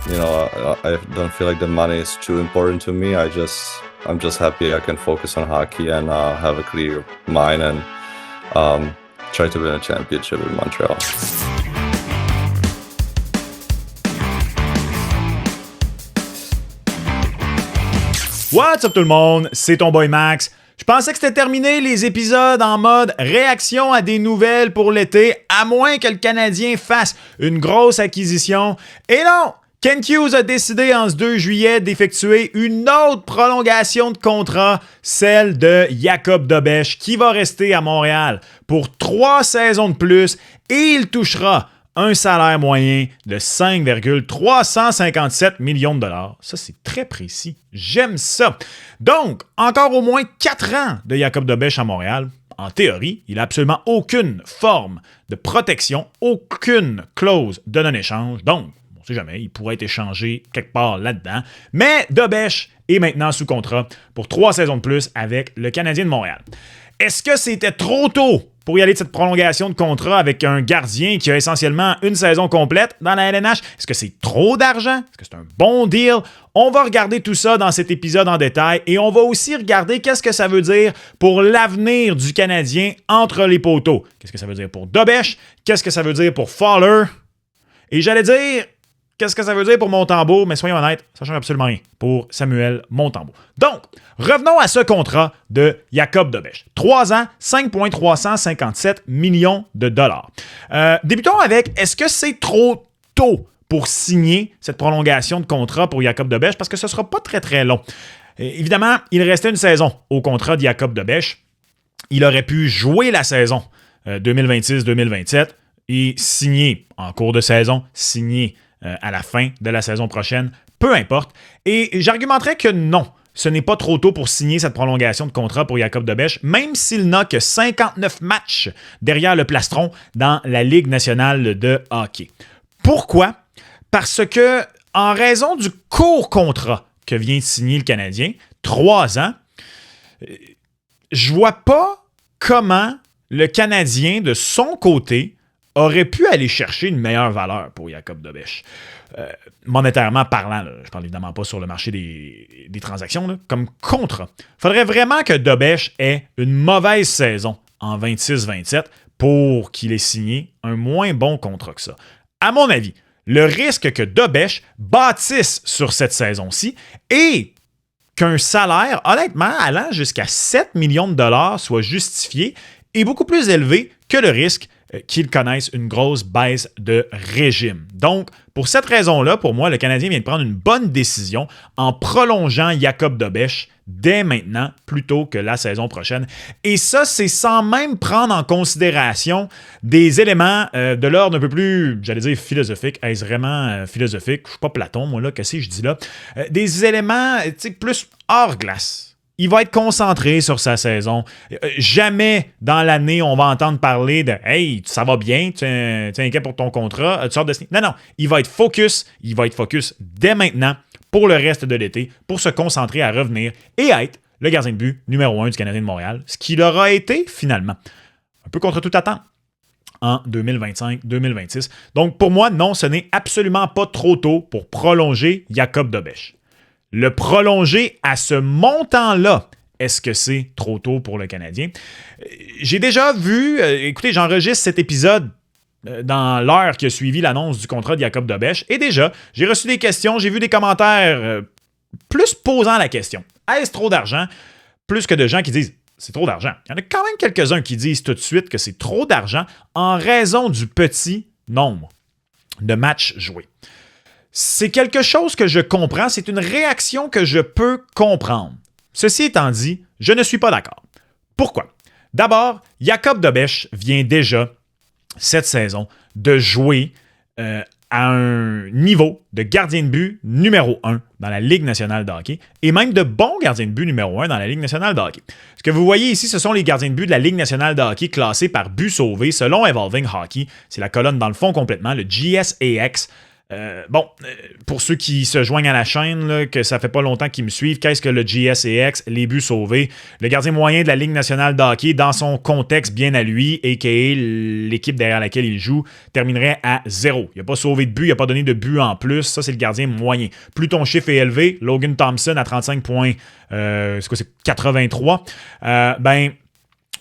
I don't feel like the money is too important to me. I'm just happy I can focus on hockey and have a clear mind and try to win a championship in Montreal. What's up tout le monde, c'est ton boy Max. Je pensais que c'était terminé les épisodes en mode réaction à des nouvelles pour l'été, à moins que le Canadien fasse une grosse acquisition. Et non! Kent Hughes a décidé en ce 2 juillet d'effectuer une autre prolongation de contrat, celle de Jakub Dobeš, qui va rester à Montréal pour 3 saisons de plus et il touchera un salaire moyen de 5,357 millions de dollars. Ça, c'est très précis. J'aime ça. Donc, encore au moins 4 ans de Jakub Dobeš à Montréal. En théorie, il n'a absolument aucune forme de protection, aucune clause de non-échange. Donc, on ne sait jamais, il pourrait être échangé quelque part là-dedans. Mais Dobeš est maintenant sous contrat pour 3 saisons de plus avec le Canadien de Montréal. Est-ce que c'était trop tôt pour y aller de cette prolongation de contrat avec un gardien qui a essentiellement une saison complète dans la LNH? Est-ce que c'est trop d'argent? Est-ce que c'est un bon deal? On va regarder tout ça dans cet épisode en détail et on va aussi regarder qu'est-ce que ça veut dire pour l'avenir du Canadien entre les poteaux. Qu'est-ce que ça veut dire pour Dobeš? Qu'est-ce que ça veut dire pour Fowler? Et j'allais dire, qu'est-ce que ça veut dire pour Montembeault? Mais soyons honnêtes, ça ne change absolument rien pour Samuel Montembeault. Donc, revenons à ce contrat de Jakub Dobeš. 3 ans, 5,357 millions de dollars. Débutons avec, est-ce que c'est trop tôt pour signer cette prolongation de contrat pour Jakub Dobeš? Parce que ce ne sera pas très, très long. Évidemment, il restait une saison au contrat de Jakub Dobeš. Il aurait pu jouer la saison 2026-2027 et signer en cours de saison, signer à la fin de la saison prochaine, peu importe. Et j'argumenterais que non, ce n'est pas trop tôt pour signer cette prolongation de contrat pour Jakub Dobeš, même s'il n'a que 59 matchs derrière le plastron dans la Ligue nationale de hockey. Pourquoi? Parce que, en raison du court contrat que vient de signer le Canadien, 3 ans, je vois pas comment le Canadien, de son côté, aurait pu aller chercher une meilleure valeur pour Jakub Dobeš. Monétairement parlant, là, je parle évidemment pas sur le marché des transactions, là, comme contrat. Il faudrait vraiment que Dobeš ait une mauvaise saison en 26-27 pour qu'il ait signé un moins bon contrat que ça. À mon avis, le risque que Dobeš bâtisse sur cette saison-ci et qu'un salaire, honnêtement, allant jusqu'à 7 millions de dollars soit justifié est beaucoup plus élevé que le risque qu'ils connaissent une grosse baisse de régime. Donc, pour cette raison-là, pour moi, le Canadien vient de prendre une bonne décision en prolongeant Jakub Dobeš dès maintenant, plutôt que la saison prochaine. Et ça, c'est sans même prendre en considération des éléments de l'ordre un peu plus, j'allais dire, philosophique. Est-ce vraiment philosophique? Je ne suis pas Platon, moi, là, qu'est-ce que je dis là? Des éléments, plus hors glace. Il va être concentré sur sa saison. Jamais dans l'année, on va entendre parler de « Hey, ça va bien, tu es inquiet pour ton contrat, tu sors de... » Non, il va être focus dès maintenant pour le reste de l'été, pour se concentrer à revenir et être le gardien de but numéro 1 du Canadien de Montréal, ce qu'il aura été finalement. Un peu contre toute attente en 2025-2026. Donc pour moi, non, ce n'est absolument pas trop tôt pour prolonger Jakub Dobeš. Le prolonger à ce montant-là, est-ce que c'est trop tôt pour le Canadien? J'ai déjà vu, écoutez, j'enregistre cet épisode dans l'heure qui a suivi l'annonce du contrat de Jakub Dobeš, et déjà, j'ai reçu des questions, j'ai vu des commentaires plus posant la question. Est-ce trop d'argent? Plus que de gens qui disent c'est trop d'argent. Il y en a quand même quelques-uns qui disent tout de suite que c'est trop d'argent en raison du petit nombre de matchs joués. C'est quelque chose que je comprends, c'est une réaction que je peux comprendre. Ceci étant dit, je ne suis pas d'accord. Pourquoi? D'abord, Jakub Dobeš vient déjà, cette saison, de jouer à un niveau de gardien de but numéro 1 dans la Ligue nationale de hockey et même de bon gardien de but numéro 1 dans la Ligue nationale de hockey. Ce que vous voyez ici, ce sont les gardiens de but de la Ligue nationale de hockey classés par but sauvé selon Evolving Hockey. C'est la colonne dans le fond complètement, le GSAX. Pour ceux qui se joignent à la chaîne, là, que ça fait pas longtemps qu'ils me suivent, qu'est-ce que le GSAX, les buts sauvés? Le gardien moyen de la Ligue nationale de hockey, dans son contexte bien à lui, a.k.a. l'équipe derrière laquelle il joue, terminerait à 0. Il n'a pas sauvé de but, il n'a pas donné de but en plus. Ça, c'est le gardien moyen. Plus ton chiffre est élevé, Logan Thompson à 35 points, c'est 83,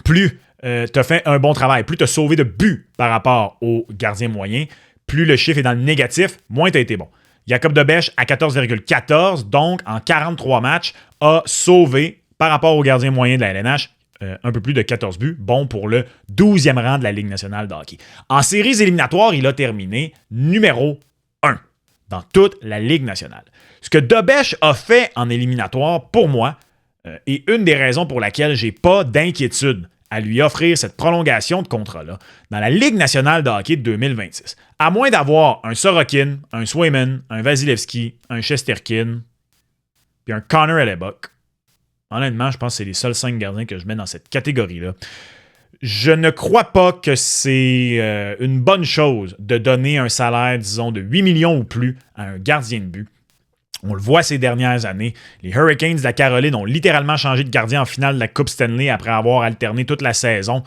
plus tu as fait un bon travail, plus tu as sauvé de buts par rapport au gardien moyen, plus le chiffre est dans le négatif, moins tu as été bon. Jacob Debèche, à 14,14, donc en 43 matchs, a sauvé, par rapport au gardien moyen de la LNH, un peu plus de 14 buts, bon pour le 12e rang de la Ligue nationale de hockey. En séries éliminatoires, il a terminé numéro 1 dans toute la Ligue nationale. Ce que Debèche a fait en éliminatoire, pour moi, est une des raisons pour laquelle j'ai pas d'inquiétude à lui offrir cette prolongation de contrat-là dans la Ligue nationale de hockey de 2026. À moins d'avoir un Sorokin, un Swayman, un Vasilevski, un Shesterkin, puis un Connor Hellebuyck. Honnêtement, je pense que c'est les seuls 5 gardiens que je mets dans cette catégorie-là. Je ne crois pas que c'est une bonne chose de donner un salaire, disons, de 8 millions ou plus à un gardien de but. On le voit ces dernières années. Les Hurricanes de la Caroline ont littéralement changé de gardien en finale de la Coupe Stanley après avoir alterné toute la saison.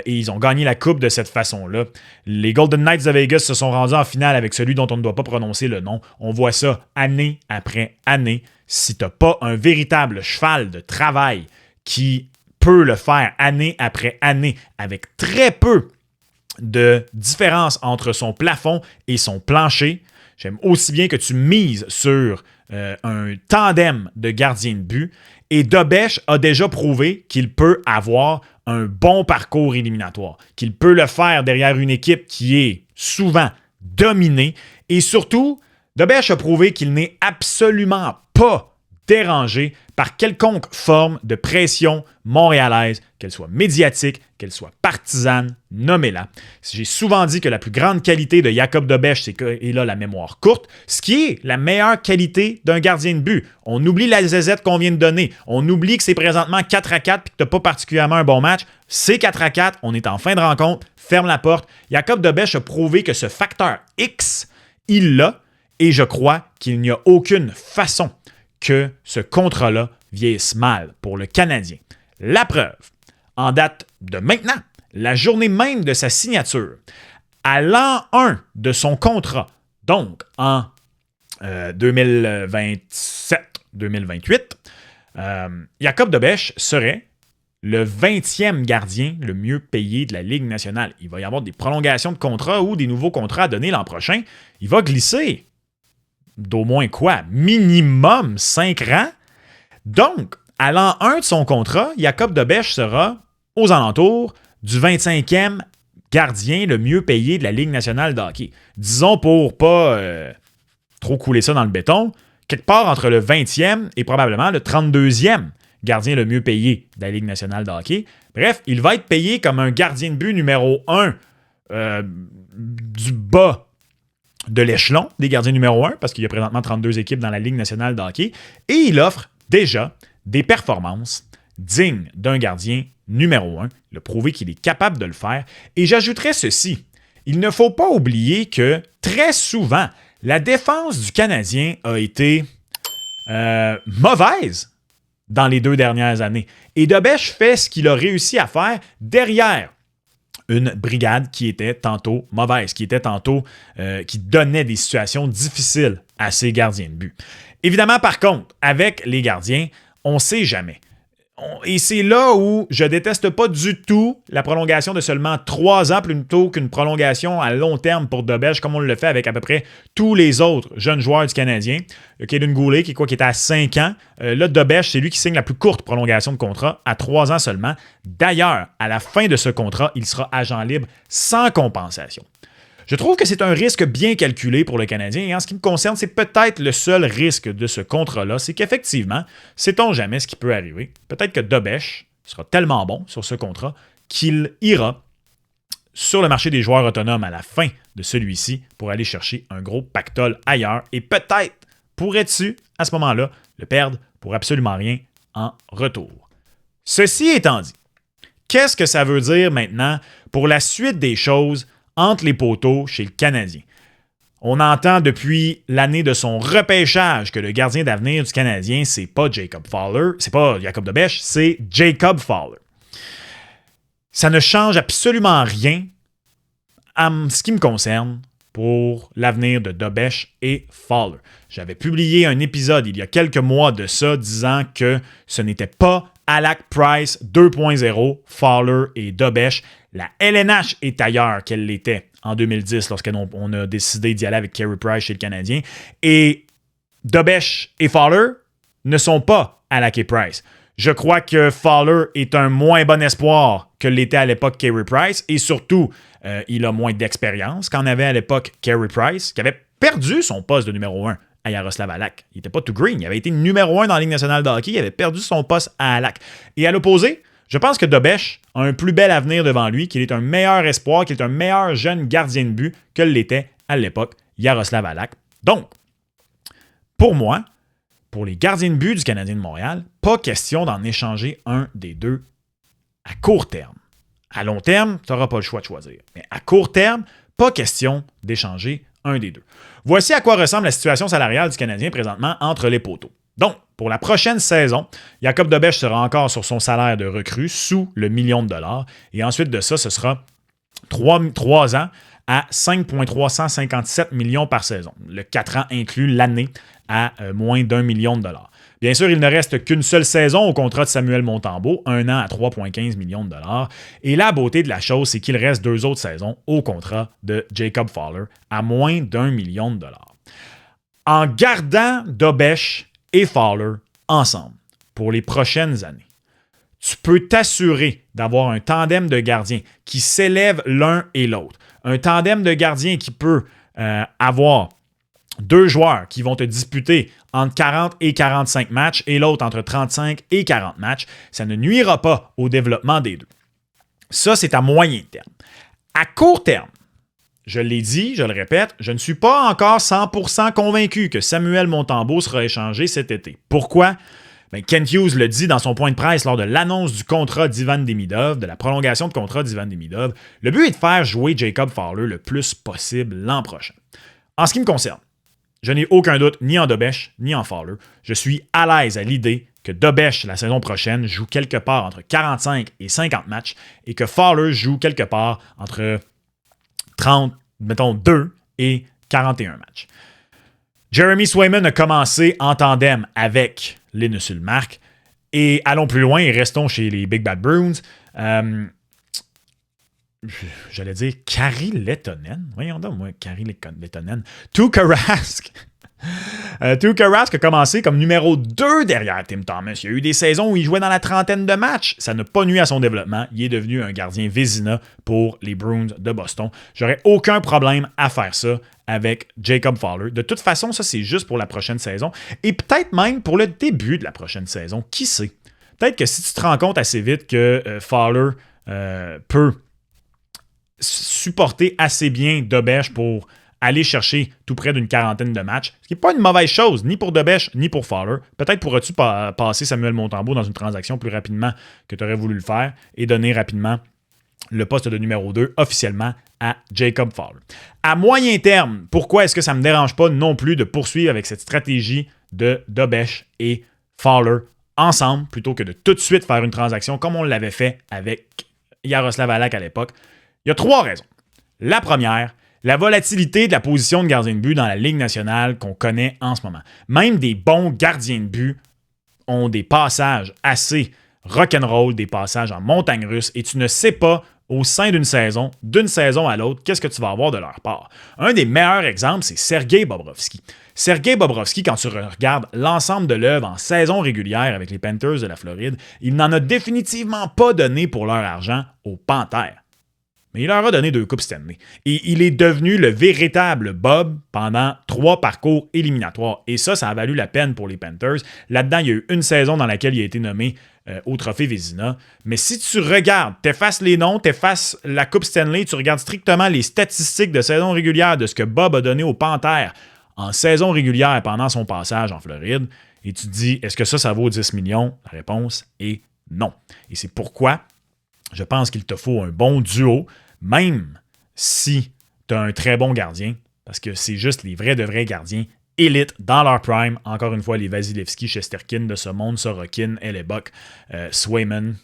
Et ils ont gagné la Coupe de cette façon-là. Les Golden Knights de Vegas se sont rendus en finale avec celui dont on ne doit pas prononcer le nom. On voit ça année après année. Si tu n'as pas un véritable cheval de travail qui peut le faire année après année avec très peu de différence entre son plafond et son plancher, j'aime aussi bien que tu mises sur un tandem de gardiens de but. Et Debèche a déjà prouvé qu'il peut avoir un bon parcours éliminatoire, qu'il peut le faire derrière une équipe qui est souvent dominée. Et surtout, Debèche a prouvé qu'il n'est absolument pas dérangé par quelconque forme de pression montréalaise, qu'elle soit médiatique, qu'elle soit partisane, nommez-la. J'ai souvent dit que la plus grande qualité de Jacob Debèche, c'est qu'il a la mémoire courte, ce qui est la meilleure qualité d'un gardien de but. On oublie la zézette qu'on vient de donner. On oublie que c'est présentement 4-4 et que tu n'as pas particulièrement un bon match. C'est 4-4, on est en fin de rencontre, ferme la porte. Jacob Debèche a prouvé que ce facteur X, il l'a, et je crois qu'il n'y a aucune façon que ce contrat-là vieillisse mal pour le Canadien. La preuve, en date de maintenant, la journée même de sa signature, à l'an 1 de son contrat, donc en 2027-2028, Jacob Debèche serait le 20e gardien le mieux payé de la Ligue nationale. Il va y avoir des prolongations de contrat ou des nouveaux contrats à donner l'an prochain. Il va glisser d'au moins quoi? Minimum 5 rangs. Donc, à l'an 1 de son contrat, Jacob Debèche sera aux alentours du 25e gardien le mieux payé de la Ligue nationale de hockey. Disons, pour pas trop couler ça dans le béton, quelque part entre le 20e et probablement le 32e gardien le mieux payé de la Ligue nationale de hockey. Bref, il va être payé comme un gardien de but numéro 1 du bas de l'échelon des gardiens numéro 1, parce qu'il y a présentement 32 équipes dans la Ligue nationale de hockey, et il offre déjà des performances dignes d'un gardien numéro 1. Il a prouvé qu'il est capable de le faire. Et j'ajouterais ceci. Il ne faut pas oublier que très souvent, la défense du Canadien a été mauvaise dans les 2 dernières années. Et Debèche fait ce qu'il a réussi à faire derrière une brigade qui était tantôt mauvaise, qui donnait des situations difficiles à ses gardiens de but. Évidemment, par contre, avec les gardiens, on ne sait jamais. Et c'est là où je déteste pas du tout la prolongation de seulement 3 ans plutôt qu'une prolongation à long terme pour Debèche, comme on le fait avec à peu près tous les autres jeunes joueurs du Canadien. Kaden Goulet, qui était à 5 ans. Là, Debèche, c'est lui qui signe la plus courte prolongation de contrat, à 3 ans seulement. D'ailleurs, à la fin de ce contrat, il sera agent libre sans compensation. Je trouve que c'est un risque bien calculé pour le Canadien. Et en ce qui me concerne, c'est peut-être le seul risque de ce contrat-là. C'est qu'effectivement, sait-on jamais ce qui peut arriver. Peut-être que Debèche sera tellement bon sur ce contrat qu'il ira sur le marché des joueurs autonomes à la fin de celui-ci pour aller chercher un gros pactole ailleurs. Et peut-être pourrais-tu, à ce moment-là, le perdre pour absolument rien en retour. Ceci étant dit, qu'est-ce que ça veut dire maintenant pour la suite des choses entre les poteaux chez le Canadien? On entend depuis l'année de son repêchage que le gardien d'avenir du Canadien, c'est pas Jacob Fowler, c'est pas Jacob Dobeš, c'est Jacob Fowler. Ça ne change absolument rien en ce qui me concerne pour l'avenir de Dobeš et Fowler. J'avais publié un épisode il y a quelques mois de ça disant que ce n'était pas Alec Price 2.0, Fowler et Dobeš. La LNH est ailleurs qu'elle l'était en 2010 lorsqu'on a décidé d'y aller avec Carey Price chez le Canadien. Et Dobeš et Fowler ne sont pas Alec et Price. Je crois que Fowler est un moins bon espoir que l'était à l'époque Carey Price et surtout, il a moins d'expérience qu'en avait à l'époque Carey Price, qui avait perdu son poste de numéro 1 à Yaroslav Halak. Il n'était pas tout green, il avait été numéro 1 dans la Ligue nationale de hockey, il avait perdu son poste à Halak. Et à l'opposé, je pense que Dobeš a un plus bel avenir devant lui, qu'il est un meilleur espoir, qu'il est un meilleur jeune gardien de but que l'était à l'époque Yaroslav Halak. Donc, pour moi, pour les gardiens de but du Canadien de Montréal, pas question d'en échanger un des deux à court terme. À long terme, tu n'auras pas le choix de choisir. Mais à court terme, pas question d'échanger un des deux. Voici à quoi ressemble la situation salariale du Canadien présentement entre les poteaux. Donc, pour la prochaine saison, Jacob Dobeš sera encore sur son salaire de recrue sous le $1 million. Et ensuite de ça, ce sera 3 ans à 5,357 millions par saison. Le 4 ans inclut l'année à moins d'$1 million. Bien sûr, il ne reste qu'une seule saison au contrat de Samuel Montembeault, 1 an à 3,15 millions de dollars. Et la beauté de la chose, c'est qu'il reste 2 autres saisons au contrat de Jacob Fowler à moins d'$1 million. En gardant Dobeš et Fowler ensemble pour les prochaines années, tu peux t'assurer d'avoir un tandem de gardiens qui s'élèvent l'un et l'autre. Un tandem de gardiens qui peut avoir 2 joueurs qui vont te disputer entre 40 et 45 matchs et l'autre entre 35 et 40 matchs. Ça ne nuira pas au développement des deux. Ça, c'est à moyen terme. À court terme, je l'ai dit, je le répète, je ne suis pas encore 100% convaincu que Samuel Montembeault sera échangé cet été. Pourquoi? Kent Hughes le dit dans son point de presse lors de l'annonce du contrat d'Ivan Demidov, de la prolongation de contrat d'Ivan Demidov. Le but est de faire jouer Jacob Fowler le plus possible l'an prochain. En ce qui me concerne, je n'ai aucun doute ni en Dobeš ni en Fowler. Je suis à l'aise à l'idée que Dobeš, la saison prochaine, joue quelque part entre 45 et 50 matchs et que Fowler joue quelque part entre 2 et 41 matchs. Jeremy Swayman a commencé en tandem avec Linus Ullmark. Et allons plus loin et restons chez les Big Bad Bruins. J'allais dire Kari Lehtonen. Voyons donc, moi, Kari Lehtonen. Tuukka Rask. Tuukka Rask a commencé comme numéro 2 derrière Tim Thomas. Il y a eu des saisons où il jouait dans la trentaine de matchs. Ça n'a pas nuit à son développement. Il est devenu un gardien Vezina pour les Bruins de Boston. J'aurais aucun problème à faire ça avec Jacob Fowler. De toute façon, ça, c'est juste pour la prochaine saison. Et peut-être même pour le début de la prochaine saison. Qui sait? Peut-être que si tu te rends compte assez vite que Fowler peut supporter assez bien Dobeš pour aller chercher tout près d'une quarantaine de matchs, ce qui n'est pas une mauvaise chose, ni pour Dobeš, ni pour Fowler. Peut-être pourras-tu passer Samuel Montembeault dans une transaction plus rapidement que tu aurais voulu le faire et donner rapidement le poste de numéro 2 officiellement à Jacob Fowler. À moyen terme, pourquoi est-ce que ça ne me dérange pas non plus de poursuivre avec cette stratégie de Dobeš et Fowler ensemble plutôt que de tout de suite faire une transaction comme on l'avait fait avec Yaroslav Halak à l'époque? Il y a 3 raisons. La première, la volatilité de la position de gardien de but dans la Ligue nationale qu'on connaît en ce moment. Même des bons gardiens de but ont des passages assez rock'n'roll, des passages en montagne russe, et tu ne sais pas au sein d'une saison à l'autre, qu'est-ce que tu vas avoir de leur part. Un des meilleurs exemples, c'est Sergei Bobrovsky. Sergei Bobrovsky, quand tu regardes l'ensemble de l'œuvre en saison régulière avec les Panthers de la Floride, il n'en a définitivement pas donné pour leur argent aux Panthers. Mais il leur a donné 2 Coupes Stanley. Et il est devenu le véritable Bob pendant 3 parcours éliminatoires. Et ça a valu la peine pour les Panthers. Là-dedans, il y a eu une saison dans laquelle il a été nommé au Trophée Vezina. Mais si tu regardes, t'effaces les noms, t'effaces la Coupe Stanley, tu regardes strictement les statistiques de saison régulière de ce que Bob a donné aux Panthers en saison régulière pendant son passage en Floride, et tu te dis, est-ce que ça vaut 10 millions? La réponse est non. Et c'est pourquoi je pense qu'il te faut un bon duo, même si tu as un très bon gardien. parce que c'est juste les vrais de vrais gardiens élites dans leur prime. Encore une fois, les Vasilevski, Shesterkin de ce monde, Sorokin, Hellebuck, Swayman,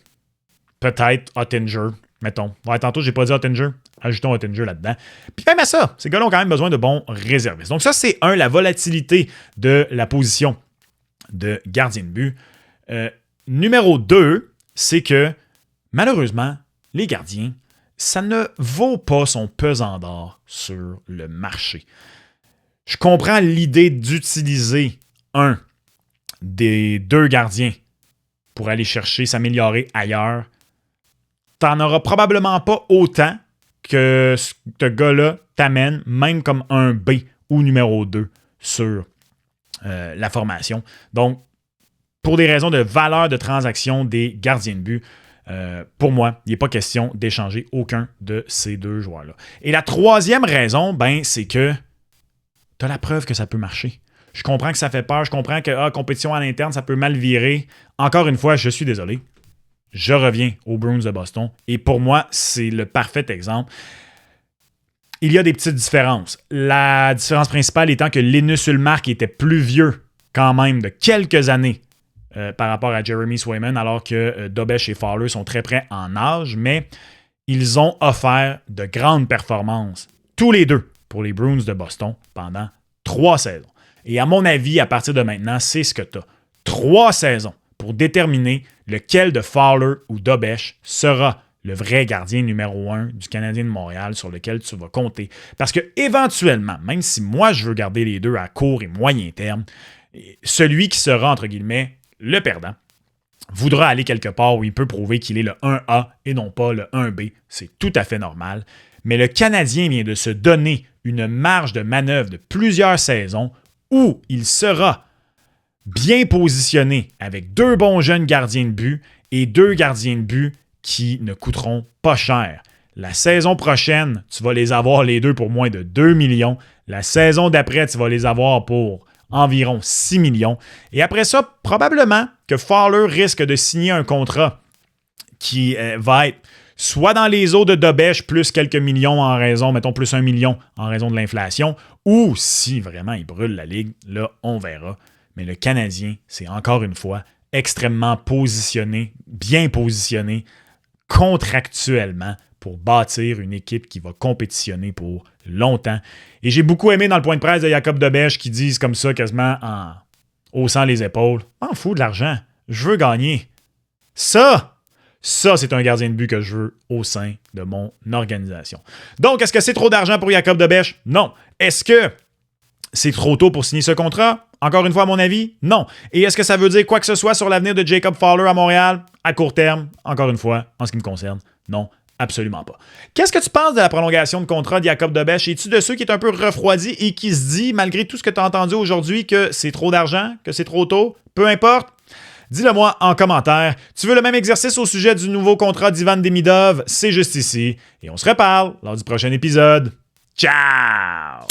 peut-être Ottinger, mettons. Ouais, tantôt, j'ai pas dit Ottinger. Ajoutons Ottinger là-dedans. Puis même à ça, ces gars-là ont quand même besoin de bons réservistes. Donc ça, c'est la volatilité de la position de gardien de but. Numéro 2, c'est que, malheureusement, les gardiens, ça ne vaut pas son pesant d'or sur le marché. Je comprends l'idée d'utiliser un des deux gardiens pour aller chercher, s'améliorer ailleurs. T'en auras probablement pas autant que ce gars-là t'amène, même comme un B ou numéro 2 sur la formation. Donc, pour des raisons de valeur de transaction des gardiens de but, pour moi, il n'est pas question d'échanger aucun de ces deux joueurs-là. Et la troisième raison, c'est que tu as la preuve que ça peut marcher. Je comprends que ça fait peur, je comprends que compétition à l'interne, ça peut mal virer. Encore une fois, je suis désolé. Je reviens aux Bruins de Boston. Et pour moi, c'est le parfait exemple. Il y a des petites différences. La différence principale étant que Linus Ullmark était plus vieux quand même de quelques années par rapport à Jeremy Swayman, alors que Dobeš et Fowler sont très près en âge, mais ils ont offert de grandes performances, tous les deux, pour les Bruins de Boston pendant 3 saisons. Et à mon avis, à partir de maintenant, c'est ce que tu as. 3 saisons pour déterminer lequel de Fowler ou Dobeš sera le vrai gardien numéro 1 du Canadien de Montréal sur lequel tu vas compter. Parce que éventuellement, même si moi je veux garder les deux à court et moyen terme, celui qui sera, entre guillemets, le perdant, voudra aller quelque part où il peut prouver qu'il est le 1A et non pas le 1B. C'est tout à fait normal. Mais le Canadien vient de se donner une marge de manœuvre de plusieurs saisons où il sera bien positionné avec 2 bons jeunes gardiens de but et 2 gardiens de but qui ne coûteront pas cher. La saison prochaine, tu vas les avoir les deux pour moins de 2 millions. La saison d'après, tu vas les avoir pour environ 6 millions. Et après ça, probablement que Fowler risque de signer un contrat qui va être soit dans les eaux de Dobeš, plus quelques millions en raison, mettons plus 1 million en raison de l'inflation, ou si vraiment il brûle la ligue, là, on verra. Mais le Canadien, c'est encore une fois extrêmement positionné, bien positionné, contractuellement, pour bâtir une équipe qui va compétitionner pour longtemps. Et j'ai beaucoup aimé dans le point de presse de Jacob Dobeš qui disent comme ça, quasiment en haussant les épaules, « M'en fous de l'argent, je veux gagner. » Ça, c'est un gardien de but que je veux au sein de mon organisation. Donc, est-ce que c'est trop d'argent pour Jacob Dobeš? Non. Est-ce que c'est trop tôt pour signer ce contrat? Encore une fois, à mon avis, non. Et est-ce que ça veut dire quoi que ce soit sur l'avenir de Jacob Fowler à Montréal? À court terme, encore une fois, en ce qui me concerne, non, absolument pas. Qu'est-ce que tu penses de la prolongation de contrat de Jacob Dobeš? Es-tu de ceux qui est un peu refroidi et qui se dit, malgré tout ce que tu as entendu aujourd'hui, que c'est trop d'argent, que c'est trop tôt? Peu importe. Dis-le moi en commentaire. Tu veux le même exercice au sujet du nouveau contrat d'Ivan Demidov? C'est juste ici. Et on se reparle lors du prochain épisode. Ciao!